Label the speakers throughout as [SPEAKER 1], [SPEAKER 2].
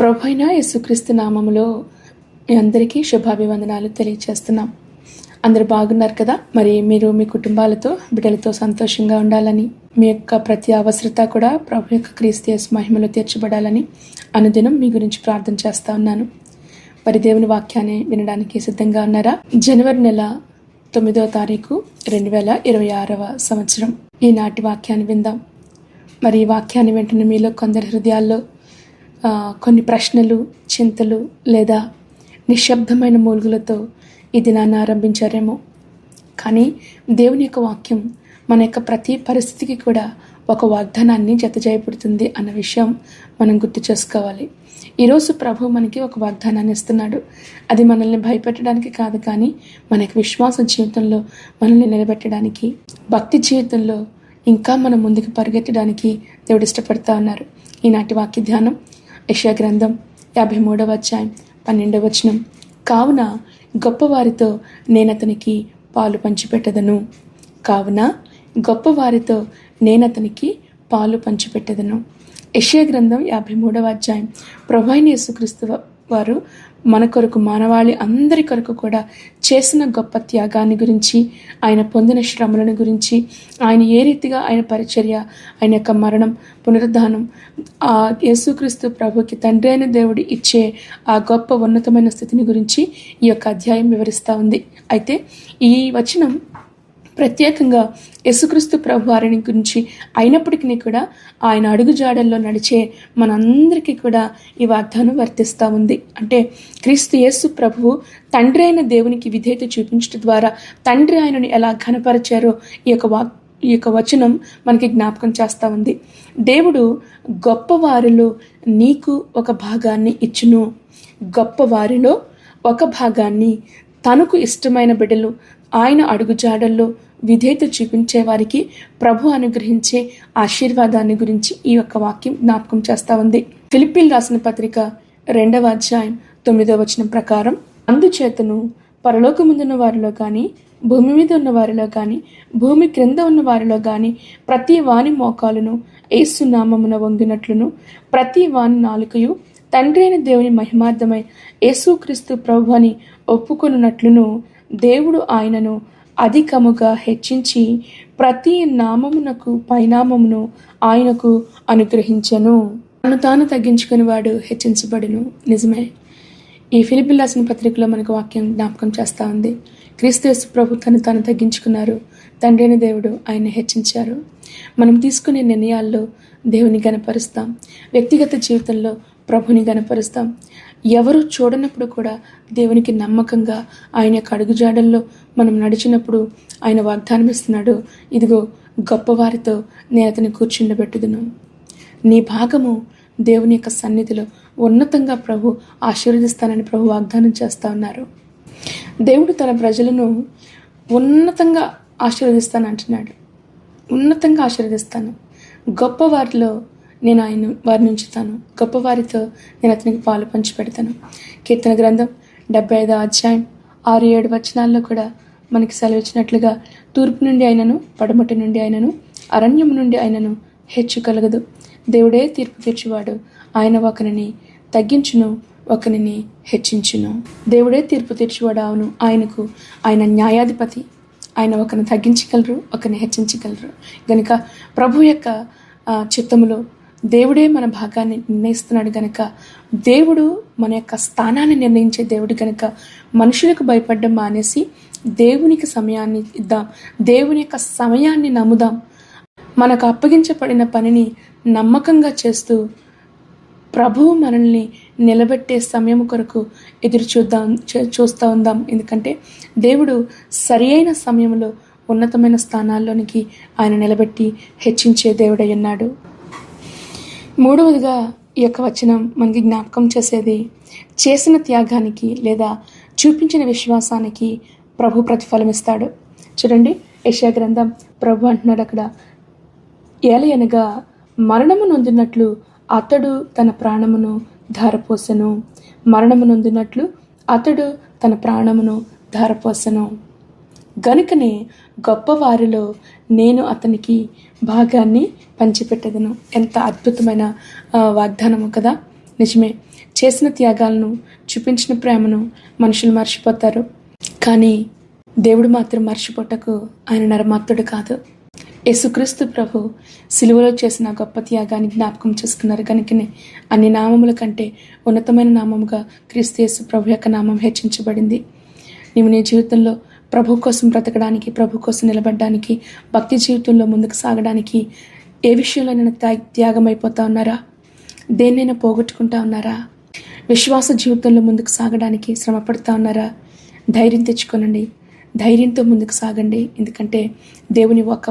[SPEAKER 1] ప్రభు అయిన యేసుక్రీస్తు నామములో మీ అందరికీ శుభాభివందనాలు తెలియజేస్తున్నాం. అందరూ బాగున్నారు కదా? మరి మీరు మీ కుటుంబాలతో బిడ్డలతో సంతోషంగా ఉండాలని, మీ యొక్క ప్రతి అవసరత కూడా ప్రభు యొక్క క్రీస్తు యేసు మహిమలో తీర్చబడాలని అనుదినం మీ గురించి ప్రార్థన చేస్తా ఉన్నాను. మరి దేవుని వాక్యాన్ని వినడానికి సిద్ధంగా ఉన్నారా? జనవరి నెల 9వ తారీఖు 2026వ సంవత్సరం ఈనాటి వాక్యాన్ని విందాం. మరి ఈ వాక్యాన్ని వెంటనే మీలో కొందరి హృదయాల్లో కొన్ని ప్రశ్నలు, చింతలు లేదా నిశ్శబ్దమైన మూలుగులతో ఈ దినాన్ని ఆరంభించారేమో. కానీ దేవుని యొక్క వాక్యం మన యొక్క ప్రతి పరిస్థితికి కూడా ఒక వాగ్దానాన్ని జతజాయపడుతుంది అన్న విషయం మనం గుర్తు చేసుకోవాలి. ఈరోజు ప్రభు మనకి ఒక వాగ్దానాన్ని ఇస్తున్నాడు. అది మనల్ని భయపెట్టడానికి కాదు, కానీ మనకి విశ్వాస జీవితంలో మనల్ని నిలబెట్టడానికి, భక్తి జీవితంలో ఇంకా మనం ముందుకు పరిగెత్తడానికి దేవుడు ఇష్టపడతా ఉన్నారు. ఈనాటి వాక్య ధ్యానం యెషయా గ్రంథం 53వ అధ్యాయం 12వ వచనం. కావున గొప్పవారితో నేనతనికి పాలు పంచిపెట్టదను. కావున గొప్పవారితో నేనతనికి పాలు పంచిపెట్టదను. యెషయా గ్రంథం 53వ అధ్యాయం ప్రభువైన యేసుక్రీస్తు వారు మన కొరకు, మానవాళి అందరి కొరకు కూడా చేసిన గొప్ప త్యాగాన్ని గురించి, ఆయన పొందిన శ్రమలను గురించి, ఆయన ఏ రీతిగా ఆయన పరిచర్య, ఆయన యొక్క మరణం, పునరుద్ధానం, ఆ యేసుక్రీస్తు ప్రభుకి తండ్రి అయిన దేవుడు ఇచ్చే ఆ గొప్ప ఉన్నతమైన స్థితిని గురించి ఈ యొక్క అధ్యాయం వివరిస్తూ ఉంది. అయితే ఈ వచనం ప్రత్యేకంగా యేసుక్రీస్తు ప్రభు వారిని గురించి అయినప్పటికీ కూడా ఆయన అడుగుజాడల్లో నడిచే మనందరికీ కూడా ఈ వాగ్దానం వర్తిస్తూ ఉంది. అంటే క్రీస్తు యేసు ప్రభువు తండ్రి అయిన దేవునికి విధేయత చూపించడం ద్వారా తండ్రి ఆయనను ఎలా ఘనపరిచారో ఈ యొక్క వచనం మనకి జ్ఞాపకం చేస్తూ ఉంది. దేవుడు గొప్పవారిలో నీకు ఒక భాగాన్ని ఇచ్చును. గొప్పవారిలో ఒక భాగాన్ని, తనకు ఇష్టమైన బిడ్డలు ఆయన అడుగుజాడల్లో విధేయత చూపించే వారికి ప్రభు అనుగ్రహించే ఆశీర్వాదాన్ని గురించి ఈ యొక్క వాక్యం జ్ఞాపకం చేస్తా ఉంది. ఫిలిప్పీలు రాసిన పత్రిక 2వ అధ్యాయం 9వ వచనం ప్రకారం, అందుచేతను పరలోకముందున్న వారిలో కానీ, భూమి మీద ఉన్న వారిలో కానీ, భూమి క్రింద ఉన్న వారిలో కానీ ప్రతి వాని మోకాలును యేసు నామమున వంగినట్లును, ప్రతి వాని నాలుకయు తండ్రి అయిన దేవుని మహిమార్థమై యేసుక్రీస్తు ప్రభు అని ఒప్పుకొనున్నట్లును దేవుడు ఆయనను అధికముగా హెచ్చించి ప్రతి నామమునకు పైనామమును ఆయనకు అనుగ్రహించెను. తను తాను తగ్గించుకుని వాడు హెచ్చించబడును. నిజమే. ఈ ఫిలిప్పీయులకు రాసిన పత్రికలో మనకు వాక్యం జ్ఞాపకం చేస్తూ ఉంది. క్రీస్తు యేసు ప్రభు తాను తగ్గించుకున్నారు, తండ్రి అయిన దేవుడు ఆయన హెచ్చించారు. మనం తీసుకునే నిర్ణయాల్లో దేవుని గణపరుస్తాం, వ్యక్తిగత జీవితంలో ప్రభుని గణపరుస్తాం. ఎవరు చూడనప్పుడు కూడా దేవునికి నమ్మకంగా ఆయన యొక్క అడుగుజాడల్లో మనం నడిచినప్పుడు ఆయన వాగ్దానం ఇస్తున్నాడు, ఇదిగో గొప్పవారితో నేను అతన్ని కూర్చుండబెట్టుదును. నీ భాగము దేవుని యొక్క సన్నిధిలో ఉన్నతంగా ప్రభు ఆశీర్వదిస్తానని ప్రభు వాగ్దానం చేస్తూ ఉన్నారు. దేవుడు తన ప్రజలను ఉన్నతంగా ఆశీర్వదిస్తానంటున్నాడు. ఉన్నతంగా ఆశీర్వదిస్తాను. గొప్పవారిలో నేను వారిని ఉంచుతాను. గొప్పవారితో నేను అతనికి పాలు పంచి పెడతాను. కీర్తన గ్రంథం 75వ అధ్యాయం 6-7 వచనాల్లో కూడా మనకి సెలవిచ్చినట్లుగా, తూర్పు నుండి అయినను, పడమటి నుండి అయినను, అరణ్యం నుండి అయినను హెచ్చు కలగదు. దేవుడే తీర్పు తీర్చువాడు. ఆయన ఒకరిని తగ్గించును, ఒకరిని హెచ్చించును. దేవుడే తీర్పు తీర్చువాడు. అవును, ఆయన న్యాయాధిపతి. ఆయన ఒకరిని తగ్గించగలరు, ఒకరిని హెచ్చించగలరు. గనుక ప్రభు యొక్క చిత్తములో దేవుడే మన భాగాన్ని నిర్ణయిస్తున్నాడు. గనక దేవుడు మన యొక్క స్థానాన్ని నిర్ణయించే దేవుడు గనక మనుషులకు భయపడడం మానేసి దేవునికి సమయాన్ని ఇద్దాం. దేవుని యొక్క సమయాన్ని నమ్ముదాం. మనకు అప్పగించబడిన పనిని నమ్మకంగా చేస్తూ ప్రభువు మనల్ని నిలబెట్టే సమయం కొరకు ఎదురు చూస్తూ ఉందాం. ఎందుకంటే దేవుడు సరి అయిన సమయంలో ఉన్నతమైన స్థానాల్లోనికి ఆయన నిలబెట్టి హెచ్చించే దేవుడై ఉన్నాడు. మూడవదిగా ఈ యొక్క వచనం మనకి జ్ఞాపకం చేసేది, చేసిన త్యాగానికి లేదా చూపించిన విశ్వాసానికి ప్రభు ప్రతిఫలం ఇస్తాడు. చూడండి, యెషయా గ్రంథం ప్రభు అంటున్నాడు అక్కడ, ఏలయనగా మరణము నొందినట్లు అతడు తన ప్రాణమును ధారపోసెను. మరణము నొందినట్లు అతడు తన ప్రాణమును ధారపోసెను. గనుకనే గొప్పవారిలో నేను అతనికి భాగాన్ని పంచిపెట్టెదను. ఎంత అద్భుతమైన వాగ్దానము కదా! నిజమే, చేసిన త్యాగాలను, చూపించిన ప్రేమను మనుషులు మర్చిపోతారు. కానీ దేవుడు మాత్రం మర్చిపోటకు ఆయన నరమాత్రుడు కాదు. యేసుక్రీస్తు ప్రభు సిలువలో చేసిన గొప్ప త్యాగాన్ని జ్ఞాపకం చేసుకున్నారు కనుకనే అన్ని నామముల కంటే ఉన్నతమైన నామముగా క్రీస్తు యేసు ప్రభు యొక్క నామం హెచ్చించబడింది. నీవు నీ జీవితంలో ప్రభు కోసం బ్రతకడానికి, ప్రభు కోసం నిలబడడానికి, భక్తి జీవితంలో ముందుకు సాగడానికి ఏ విషయంలోనైనా త్యాగం అయిపోతా ఉన్నారా? దేన్నైనా పోగొట్టుకుంటా ఉన్నారా? విశ్వాస జీవితంలో ముందుకు సాగడానికి శ్రమ పడుతూ ఉన్నారా? ధైర్యం తెచ్చుకోనండి, ధైర్యంతో ముందుకు సాగండి. ఎందుకంటే దేవుని ఒక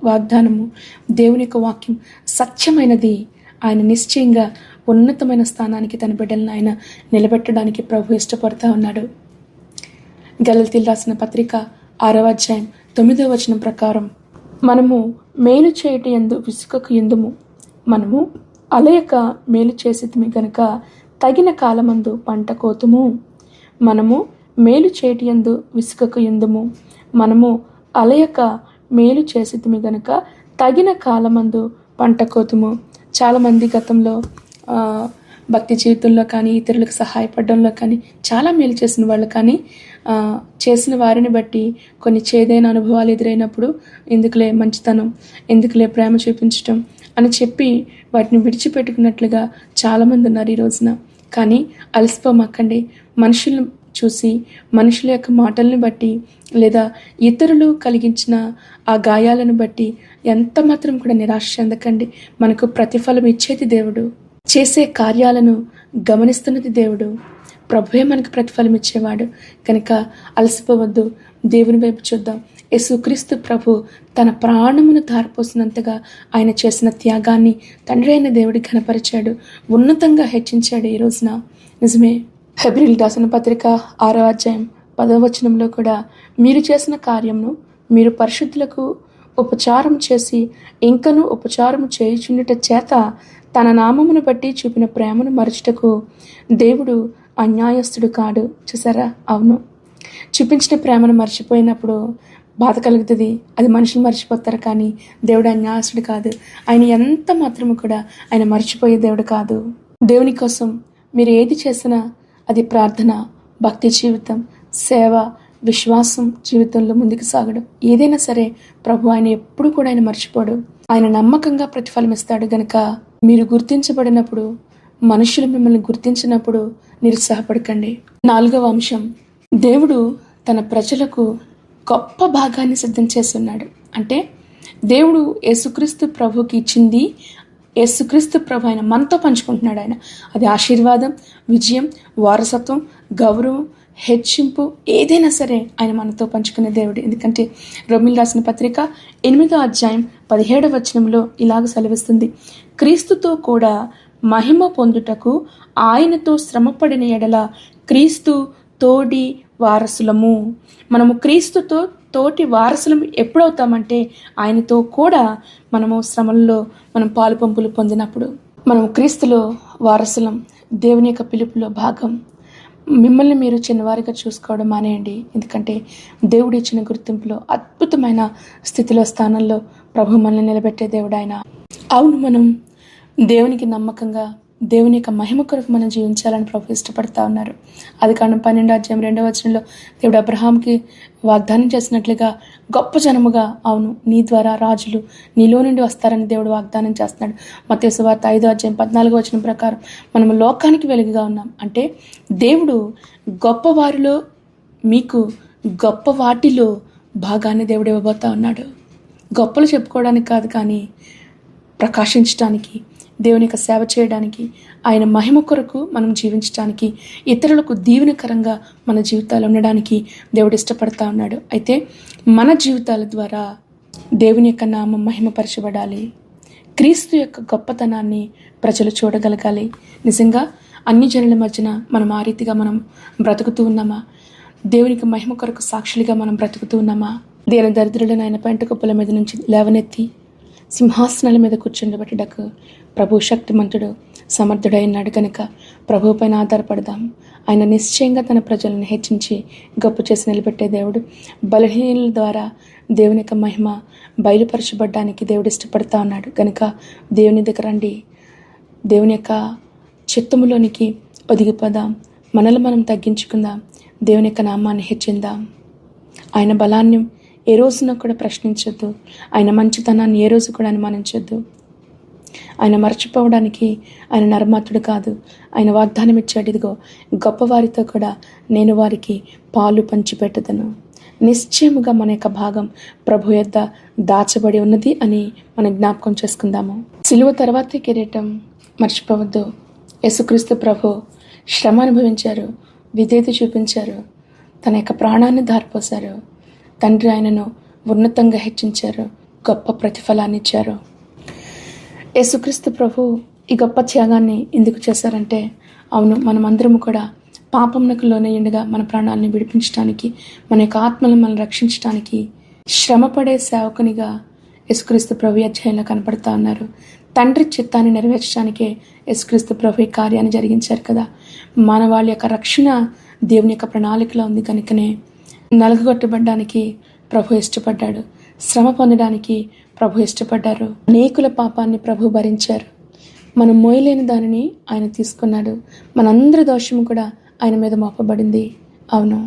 [SPEAKER 1] వాగ్దానము, దేవుని యొక్క వాక్యం సత్యమైనది. ఆయన నిశ్చయంగా ఉన్నతమైన స్థానానికి తన బిడ్డలను ఆయన నిలబెట్టడానికి ప్రభు ఇష్టపడుతూ ఉన్నాడు. గలతీయులకు రాసిన పత్రిక 6వ అధ్యాయం 9వ వచనం ప్రకారం, మనము మేలు చేయుట యందు విసుకకు యుందుము, మనము అలయక మేలు చేసితిమి గనుక తగిన కాలమందు పంట కోతుము. మనము మేలు చేయుట యందు విసుకకు యుందుము, మనము అలయక మేలు చేసితిమి గనుక తగిన కాలమందు పంట కోతుము. చాలామంది గతంలో భక్తి జీవితంలో కానీ, ఇతరులకు సహాయపడడంలో కానీ చాలా మేలు చేసిన వాళ్ళు, కానీ చేసిన వారిని బట్టి కొన్ని చేదైన అనుభవాలు ఎదురైనప్పుడు ఎందుకులే మంచితనం, ఎందుకులే ప్రేమ చూపించటం అని చెప్పి వాటిని విడిచిపెట్టుకున్నట్లుగా చాలామంది ఉన్నారు ఈ రోజున. కానీ అలసిపోమాకండి. మనుషులను చూసి, మనుషుల యొక్క మాటలను బట్టి, లేదా ఇతరులు కలిగించిన ఆ గాయాలను బట్టి ఎంత మాత్రం కూడా నిరాశ చెందకండి. మనకు ప్రతిఫలం ఇచ్చేది దేవుడు, చేసే కార్యాలను గమనిస్తున్నది దేవుడు. ప్రభువే మనకు ప్రతిఫలం ఇచ్చేవాడు కనుక అలసిపోవద్దు. దేవుని వైపు చూద్దాం. యేసుక్రీస్తు ప్రభు తన ప్రాణమును ధారపోసినంతగా ఆయన చేసిన త్యాగాన్ని తండ్రి అయిన దేవుడి ఘనపరిచాడు, ఉన్నతంగా హెచ్చించాడు ఈ రోజున. నిజమే, హెబ్రీయులకు రాసిన పత్రిక 6వ అధ్యాయం 10వ వచనంలో కూడా, మీరు చేసిన కార్యమును మీరు పరిశుద్ధులకు ఉపచారం చేసి ఇంకను ఉపచారము చేయుచుండుట చేత తన నామమును బట్టి చూపిన ప్రేమను మరచుటకు దేవుడు అన్యాయస్తుడు కాడు. చూసారా? అవును, చూపించిన ప్రేమను మర్చిపోయినప్పుడు బాధ కలుగుతుంది. అది మనుషులు మర్చిపోతారు, కానీ దేవుడు అన్యాయస్తుడు కాదు. ఆయన ఎంత మాత్రము కూడా ఆయన మర్చిపోయే దేవుడు కాదు. దేవుని కోసం మీరు ఏది చేసినా అది ప్రార్థన, భక్తి జీవితం, సేవ, విశ్వాసం జీవితంలో ముందుకు సాగడం, ఏదైనా సరే ప్రభు ఆయన ఎప్పుడు కూడా ఆయన మర్చిపోడు. ఆయన నమ్మకంగా ప్రతిఫలం ఇస్తాడు. గనక మీరు గుర్తించబడినప్పుడు, మనుషులు మిమ్మల్ని గుర్తించినప్పుడు నిరుత్సాహపడకండి. 4వ అంశం, దేవుడు తన ప్రజలకు గొప్ప భాగాన్ని సిద్ధం చేసి ఉన్నాడు. అంటే దేవుడు యేసుక్రీస్తు ప్రభుకి ఇచ్చింది, యేసుక్రీస్తు ప్రభు ఆయన మనతో పంచుకుంటున్నాడు. ఆయన అది ఆశీర్వాదం, విజయం, వారసత్వం, గౌరవం, హెచ్చింపు ఏదైనా సరే ఆయన మనతో పంచుకునే దేవుడు. ఎందుకంటే రోమీయులకు రాసిన పత్రిక 8వ అధ్యాయం 17వ వచనంలో ఇలాగ సెలవిస్తుంది, క్రీస్తుతో కూడా మహిమ పొందుటకు ఆయనతో శ్రమపడిన ఎడల క్రీస్తు తోడి వారసులము. మనము క్రీస్తుతో తోటి వారసులం ఎప్పుడవుతామంటే ఆయనతో కూడా మనము శ్రమల్లో మనం పాలు పంపులు పొందినప్పుడు. మనము క్రీస్తులో వారసులం, దేవుని యొక్క పిలుపులో భాగం. మిమ్మల్ని మీరు చిన్నవారిగా చూసుకోవడం మానేయండి. ఎందుకంటే దేవుడు ఇచ్చిన గుర్తింపులో అద్భుతమైన స్థితిలో, స్థానంలో ప్రభు మనల్ని నిలబెట్టే దేవుడు ఆయన. అవును, మనం దేవునికి నమ్మకంగా, దేవుని యొక్క మహిమ కొరకు మనం జీవించాలని ప్రభు ఇష్టపడతా ఉన్నారు. ఆదికాండం 12వ అధ్యాయం 2వ వచనంలో దేవుడు అబ్రహాంకి వాగ్దానం చేసినట్లుగా గొప్ప జనముగా, అవును, నీ ద్వారా రాజులు నీలో నుండి వస్తారని దేవుడు వాగ్దానం చేస్తున్నాడు. మత్తయి సువార్త 5వ అధ్యాయం 14వ వచనం ప్రకారం మనము లోకానికి వెలుగుగా ఉన్నాం. అంటే దేవుడు గొప్పవారిలో, మీకు గొప్ప వాటిలో భాగాన్ని దేవుడు ఇవ్వబోతా ఉన్నాడు. గొప్పలు చెప్పుకోవడానికి కాదు, కానీ ప్రకాశించడానికి, దేవుని యొక్క సేవ చేయడానికి, ఆయన మహిమ కొరకు మనం జీవించడానికి, ఇతరులకు దీవెనకరంగా మన జీవితాలు ఉండడానికి దేవుడు ఇష్టపడతా ఉన్నాడు. అయితే మన జీవితాల ద్వారా దేవుని యొక్క నామం మహిమపరచబడాలి. క్రీస్తు యొక్క గొప్పతనాన్ని ప్రజలు చూడగలగాలి. నిజంగా అన్ని జనుల మధ్యన మనం ఆ రీతిగా మనం బ్రతుకుతూ ఉన్నామా? దేవునికి మహిమ కొరకు సాక్షులుగా మనం బ్రతుకుతూ ఉన్నామా? దేని దరిద్రులను ఆయన పెంట కుప్పల మీద నుంచి లేవనెత్తి సింహాసనాల మీద కూర్చుండబెట్టడకు ప్రభు శక్తిమంతుడు, సమర్థుడైనాడు. కనుక ప్రభు పైన ఆధారపడదాం. ఆయన నిశ్చయంగా తన ప్రజలను హెచ్చించి గొప్ప చేసి నిలబెట్టే దేవుడు. బలహీనుల ద్వారా దేవుని యొక్క మహిమ బయలుపరచబడ్డానికి దేవుడు ఇష్టపడతా ఉన్నాడు. కనుక దేవుని దగ్గర రండి. దేవుని యొక్క చిత్తములోనికి ఒదిగిపోదాం. మనల్ని మనం తగ్గించుకుందాం. దేవుని యొక్క నామాన్ని హెచ్చిందాం. ఆయన బలాన్ని ఏ రోజున కూడా ప్రశ్నించొద్దు. ఆయన మంచితనాన్ని ఏ రోజు కూడా అనుమానించొద్దు. ఆయన మర్చిపోవడానికి ఆయన నరమాతుడు కాదు. ఆయన వాగ్దానం ఇచ్చాడు, ఇదిగో గొప్పవారితో కూడా నేను వారికి పాలు పంచిపెట్టదను. నిశ్చయముగా మన యొక్క భాగం ప్రభు యొద్ద దాచబడి ఉన్నది అని మనం జ్ఞాపకం చేసుకుందాము. సిలువ తర్వాతే కిరీటం మర్చిపోవద్దు. యేసుక్రీస్తు ప్రభు శ్రమ అనుభవించారు, విధేయత చూపించారు, తన యొక్క ప్రాణాన్ని ధారపోశారు. తండ్రి ఆయనను ఉన్నతంగా హెచ్చించారు, గొప్ప ప్రతిఫలాన్ని ఇచ్చారు. యేసుక్రీస్తు ప్రభు ఈ గొప్ప త్యాగాన్ని ఎందుకు చేశారంటే, అవును, మనమందరము కూడా పాపమునకు లోనయ్యుండగా మన ప్రాణాలను విడిపించడానికి, మన యొక్క ఆత్మలను మనం రక్షించడానికి శ్రమపడే సేవకునిగా యేసుక్రీస్తు ప్రభు అధ్యాయంలో కనపడతా ఉన్నారు. తండ్రి చిత్తాన్ని నెరవేర్చడానికే యేసుక్రీస్తు ప్రభు ఈ కార్యాన్ని జరిగించారు కదా. మానవాళి యొక్క రక్షణ దేవుని యొక్క ప్రణాళికలో ఉంది కనుకనే నలగొట్టబడ్డానికి ప్రభు ఇష్టపడ్డాడు, శ్రమ పొందడానికి ప్రభు ఇష్టపడ్డారు. అనేకుల పాపాన్ని ప్రభు భరించారు. మనం మోయలేని దానిని ఆయన తీసుకున్నాడు. మనందరి దోషము కూడా ఆయన మీద మోపబడింది. అవును,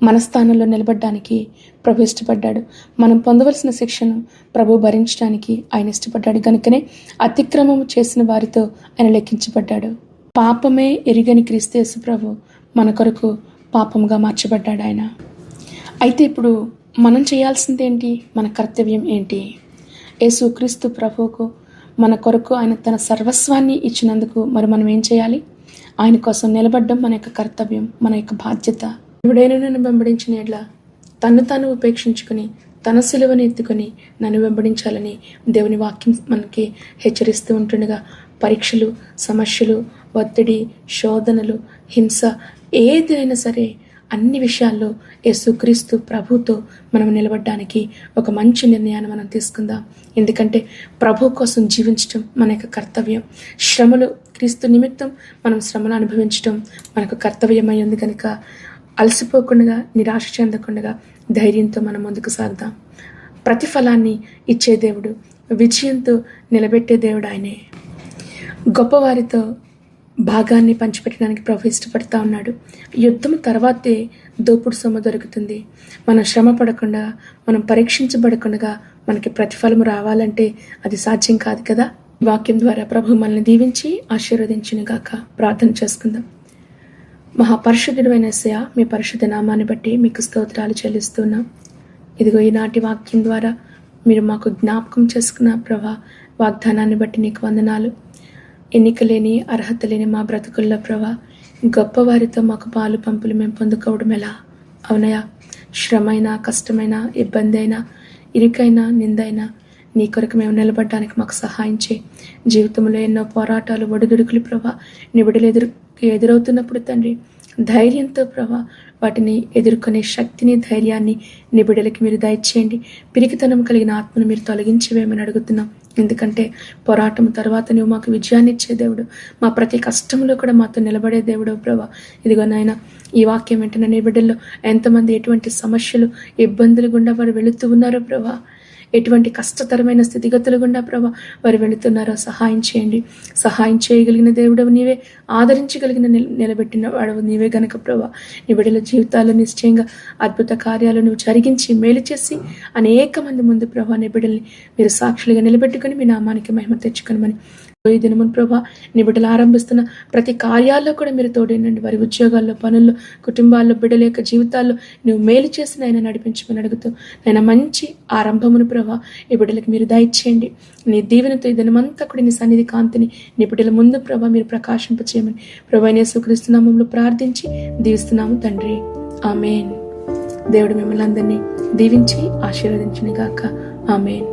[SPEAKER 1] మన స్థానంలో నిలబడడానికి ప్రభు ఇష్టపడ్డాడు. మనం పొందవలసిన శిక్షను ప్రభు భరించడానికి ఆయన ఇష్టపడ్డాడు. కనుకనే అతిక్రమము చేసిన వారితో ఆయన లెక్కించబడ్డాడు. పాపమే ఎరిగని క్రీస్తు యేసు ప్రభు మన కొరకు పాపముగా మార్చబడ్డాడు ఆయన. అయితే ఇప్పుడు మనం చేయాల్సింది ఏంటి? మన కర్తవ్యం ఏంటి? యేసు క్రీస్తు ప్రభువుకు మన కొరకు ఆయన తన సర్వస్వాన్ని ఇచ్చినందుకు మరి మనం ఏం చేయాలి? ఆయన కోసం నిలబడడం మన యొక్క కర్తవ్యం, మన యొక్క బాధ్యత. ఎవడైనా నన్ను వెంబడించిన ఎడ్ల తను తాను ఉపేక్షించుకుని తన సిలువను ఎత్తుకొని నన్ను వెంబడించాలని దేవుని వాక్యం మనకి హెచ్చరిస్తూ ఉంటుండగా, పరీక్షలు, సమస్యలు, ఒత్తిడి, శోధనలు, హింస ఏదైనా సరే అన్ని విషయాల్లో యేసుక్రీస్తు ప్రభుతో మనం నిలబడడానికి ఒక మంచి నిర్ణయాన్ని మనం తీసుకుందాం. ఎందుకంటే ప్రభు కోసం జీవించడం మన యొక్క కర్తవ్యం. శ్రమలు, క్రీస్తు నిమిత్తం మనం శ్రమను అనుభవించడం మనకు కర్తవ్యమై ఉంది కనుక అలసిపోకుండా, నిరాశ చెందకుండా ధైర్యంతో మనం ముందుకు సాగుదాం. ప్రతిఫలాన్ని ఇచ్చే దేవుడు, విజయంతో నిలబెట్టే దేవుడు ఆయనే. గొప్పవారితో భాగాన్ని పంచిపెట్టడానికి ప్రభు ఇష్టపడతా ఉన్నాడు. యుద్ధం తర్వాతే దోపుడు సొమ్ము దొరుకుతుంది. మనం శ్రమ పడకుండా, మనం పరీక్షించబడకుండా మనకి ప్రతిఫలము రావాలంటే అది సాధ్యం కాదు కదా. వాక్యం ద్వారా ప్రభు మనల్ని దీవించి ఆశీర్వదించునుగాక. ప్రార్థన చేసుకుందాం. మహాపరిశుద్ధుడు అయిన యేసయ్యా, మీ పరిశుద్ధ నామాన్ని బట్టి మీకు స్తోత్రాలు చెల్లిస్తున్నాం. ఇదిగో ఈనాటి వాక్యం ద్వారా మీరు మాకు జ్ఞాపకం చేసుకున్న ప్రభా వాగ్దానాన్ని బట్టి నీకు వందనాలు. ఎన్నిక లేని, అర్హత లేని మా బ్రతుకుల్లో ప్రభా గొప్పవారితో మాకు పాలు పంపులు మేము పొందుకోవడం ఎలా? అవునయా, శ్రమైనా, కష్టమైనా, ఇబ్బంది అయినా, ఇరుకైనా, నిందైనా నీ కొరకు మేము నిలబడడానికి మాకు సహాయం చేయి. జీవితంలో ఎన్నో పోరాటాలు, ఒడిదుడుకులు ప్రభా నీ బిడ్డలు ఎదురవుతున్నప్పుడు తండ్రి ధైర్యంతో ప్రభా వాటిని ఎదుర్కొనే శక్తిని, ధైర్యాన్ని నీ బిడ్డలకి మీరు దయచేయండి. పిరికితనం కలిగిన ఆత్మను మీరు తొలగించివేమని అడుగుతున్నాం. ఎందుకంటే పోరాటం తర్వాత నువ్వు మాకు విజయాన్ని ఇచ్చే దేవుడు, మా ప్రతి కష్టంలో కూడా మాతో నిలబడే దేవుడు ప్రభా. ఇదిగో నాయన, ఈ వాక్యం వెంటనే నీ బిడ్డల్లో ఎంతమంది ఎటువంటి సమస్యలు, ఇబ్బందులు గుండా వారు వెళుతూ ఉన్నారో ప్రభా, ఎటువంటి కష్టతరమైన స్థితిగతులు గుండా ప్రభా వారు వెళుతున్నారో సహాయం చేయండి. సహాయం చేయగలిగిన దేవుడవు నీవే, ఆదరించగలిగిన నిలబెట్టిన వాడవు నీవే గనక ప్రభా నీ బిడ్డల జీవితాల్లో నిశ్చయంగా అద్భుత కార్యాలు నువ్వు జరిగించి మేలు చేసి అనేక మంది ముందు ప్రభా నీ బిడ్డల్ని మీరు సాక్షులుగా నిలబెట్టుకుని మీ నామానికి మహిమ తెచ్చుకోనమని ఈ దినమున ప్రభా నీ బిడ్డలు ఆరంభిస్తున్న ప్రతి కార్యాల్లో కూడా మీరు తోడేనండి. వారి ఉద్యోగాల్లో, పనుల్లో, కుటుంబాల్లో, బిడ్డల యొక్క జీవితాల్లో నువ్వు మేలు చేసిన ఆయన నడిపించమని అడుగుతూ ఆయన మంచి ఆరంభమును ప్రభా ఈ బిడ్డలకి మీరు దయచేయండి. నీ దీవెనతో ఈ దినమంతా కూడా నీ సన్నిధి కాంతిని నీ బిడ్డల ముందు ప్రభా మీరు ప్రకాశింపచేయమని ప్రభు యేసుక్రీస్తు నామములో ప్రార్థించి దీవిస్తున్నాము తండ్రి. ఆమేన్. దేవుడు మిమ్మల్ని అందరినీ దీవించి ఆశీర్వదించును గాక. ఆమేన్.